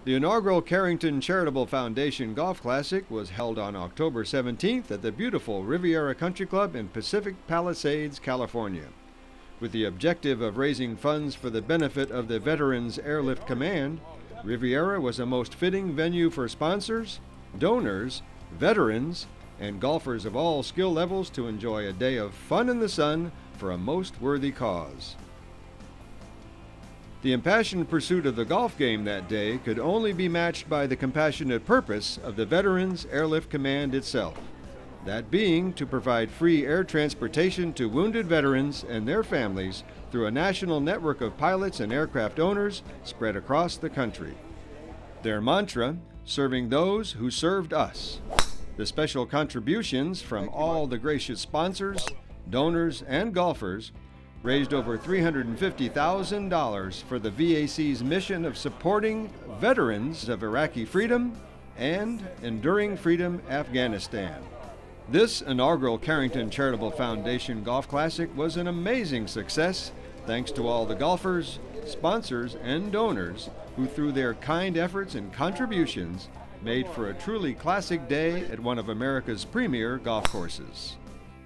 The inaugural Carrington Charitable Foundation Golf Classic was held on October 17th at the beautiful Riviera Country Club in Pacific Palisades, California. With the objective of raising funds for the benefit of the Veterans Airlift Command, Riviera was a most fitting venue for sponsors, donors, veterans, and golfers of all skill levels to enjoy a day of fun in the sun for a most worthy cause. The impassioned pursuit of the golf game that day could only be matched by the compassionate purpose of the Veterans Airlift Command itself, that being to provide free air transportation to wounded veterans and their families through a national network of pilots and aircraft owners spread across the country. Their mantra, serving those who served us. The special contributions from all the gracious sponsors, donors, and golfers raised over $350,000 for the VAC's mission of supporting veterans of Iraqi freedom and enduring freedom Afghanistan. This inaugural Carrington Charitable Foundation Golf Classic was an amazing success thanks to all the golfers, sponsors, and donors who through their kind efforts and contributions made for a truly classic day at one of America's premier golf courses.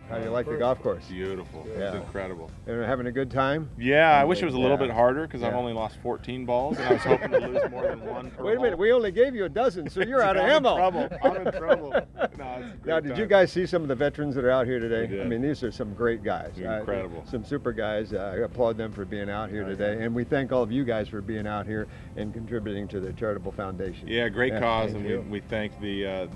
How do you like the golf course? Beautiful. Yeah. It's incredible. And having a good time? Yeah, I wish it was a little bit harder because I've only lost 14 balls and I was hoping to lose more than one per Wait a minute, hole. we only gave you a dozen, so you're out of ammo. I'm in trouble. No, it's a great Now, did time. you guys see some of the veterans that are out here today? We did. I mean, these are some great guys. Incredible. Some super guys. I applaud them for being out here today. And we thank all of you guys for being out here and contributing to the Charitable Foundation. Yeah, great cause, thank and you. we thank the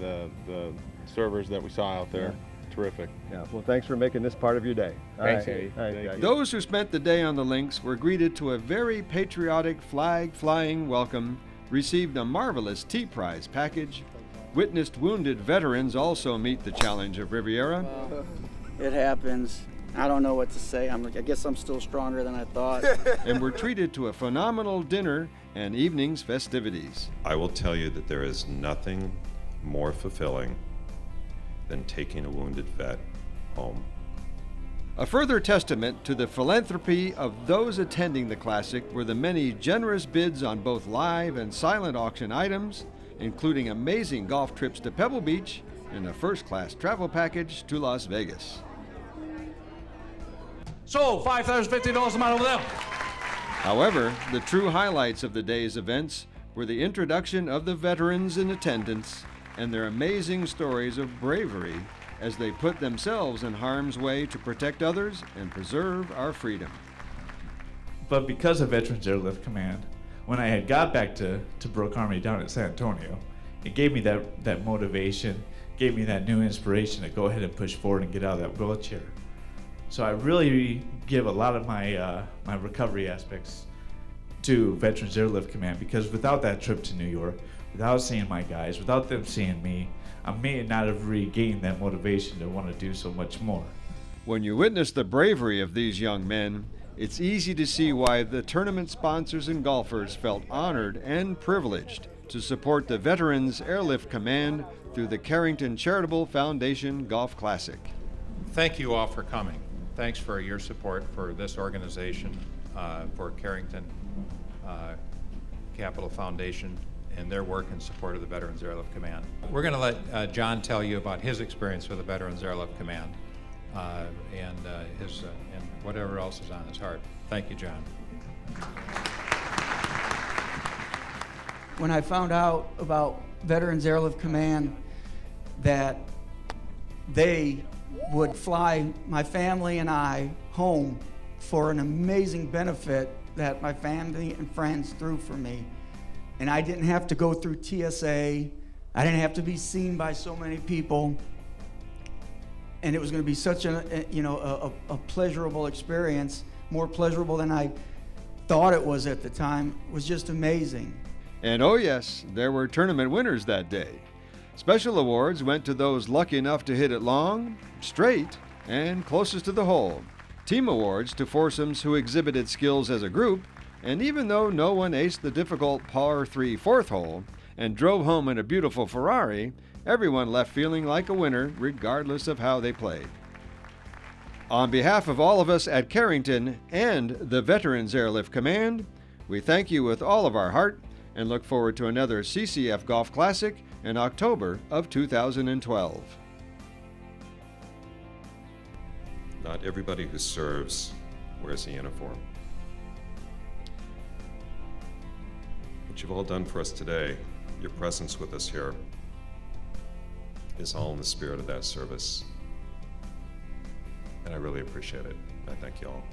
servers that we saw out there. Terrific. Yeah, well, thanks for making this part of your day. Thanks, all right. Eddie. All right, Thank guys. you. Those who spent the day on the links were greeted to a very patriotic flag-flying welcome, received a marvelous tea prize package, witnessed wounded veterans also meet the challenge of Riviera. It happens. I don't know what to say. I guess I'm still stronger than I thought. And were treated to a phenomenal dinner and evening's festivities. I will tell you that there is nothing more fulfilling than taking a wounded vet home. A further testament to the philanthropy of those attending the Classic were the many generous bids on both live and silent auction items, including amazing golf trips to Pebble Beach and a first-class travel package to Las Vegas. So, $5,050 amount over there. However, the true highlights of the day's events were the introduction of the veterans in attendance and their amazing stories of bravery as they put themselves in harm's way to protect others and preserve our freedom. But because of Veterans Airlift Command, when I had got back to Brooke Army down at San Antonio, it gave me that motivation, gave me that new inspiration to go ahead and push forward and get out of that wheelchair. So I really give a lot of my my recovery aspects to Veterans Airlift Command, because without that trip to New York, without seeing my guys, without them seeing me, I may not have regained that motivation to want to do so much more. When you witness the bravery of these young men, it's easy to see why the tournament sponsors and golfers felt honored and privileged to support the Veterans Airlift Command through the Carrington Charitable Foundation Golf Classic. Thank you all for coming. Thanks for your support for this organization, for Carrington Capital Foundation, and their work in support of the Veterans Airlift Command. We're going to let John tell you about his experience with the Veterans Airlift Command and whatever else is on his heart. Thank you, John. When I found out about Veterans Airlift Command, that they would fly my family and I home for an amazing benefit that my family and friends threw for me. And I didn't have to go through TSA. I didn't have to be seen by so many people. And it was going to be such a pleasurable experience, more pleasurable than I thought it was at the time. It was just amazing. And oh yes, there were tournament winners that day. Special awards went to those lucky enough to hit it long, straight, and closest to the hole. Team awards to foursomes who exhibited skills as a group, and even though no one aced the difficult par 3 fourth hole and drove home in a beautiful Ferrari, everyone left feeling like a winner regardless of how they played. On behalf of all of us at Carrington and the Veterans Airlift Command, we thank you with all of our heart and look forward to another CCF Golf Classic in October of 2012. Not everybody who serves wears a uniform. What you've all done for us today, your presence with us here, is all in the spirit of that service. And I really appreciate it. I thank you all.